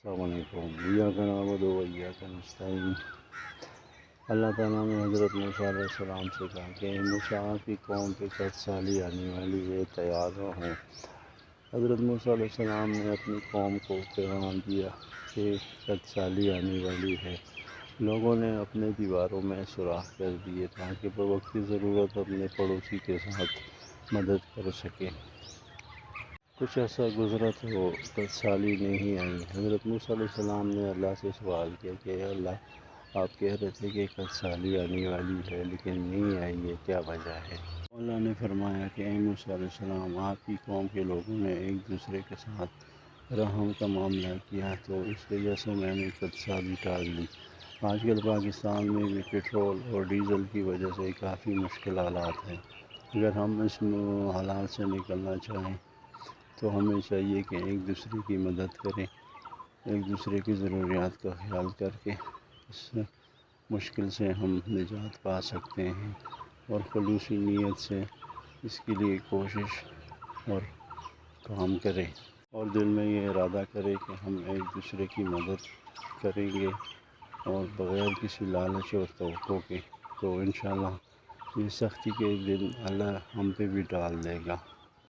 السلام علیکم۔ ایاک نعبد و ایاک نستعین۔ اللہ تعالیٰ نے حضرت موسیٰ علیہ السلام سے کہا کہ موسیٰ کی قوم پہ سالی آنے والی ہے، تیار رہو۔ حضرت موسیٰ علیہ السلام نے اپنی قوم کو پیغام دیا کہ سالی آنے والی ہے۔ لوگوں نے اپنے دیواروں میں سوراخ کر دیے تاکہ بوقت ضرورت اپنے پڑوسی کے ساتھ مدد کر سکے۔ کچھ عرصہ گزرا تو سالی نہیں آئی۔ حضرت موسیٰ علیہ السلام نے اللہ سے سوال کیا کہ اے اللہ، آپ کہہ رہے تھے کہ سالی آنے والی ہے لیکن نہیں آئی ہے، کیا وجہ ہے؟ اللہ نے فرمایا کہ اے موسیٰ علیہ السلام، آپ کی قوم کے لوگوں نے ایک دوسرے کے ساتھ رحم کا معاملہ کیا تو اس وجہ سے میں نے سالی ٹال لی۔ آج کل پاکستان میں بھی پٹرول اور ڈیزل کی وجہ سے کافی مشکل حالات ہیں۔ اگر ہم اس حالات سے نکلنا چاہیں تو ہمیں چاہیے کہ ایک دوسرے کی مدد کریں، ایک دوسرے کی ضروریات کا خیال کر کے اس مشکل سے ہم نجات پا سکتے ہیں، اور خلوصی نیت سے اس کے لیے کوشش اور کام کریں، اور دل میں یہ ارادہ کریں کہ ہم ایک دوسرے کی مدد کریں گے اور بغیر کسی لالچ اور توقع کے، تو انشاءاللہ یہ سختی کے دن اللہ ہم پہ بھی ڈال دے گا۔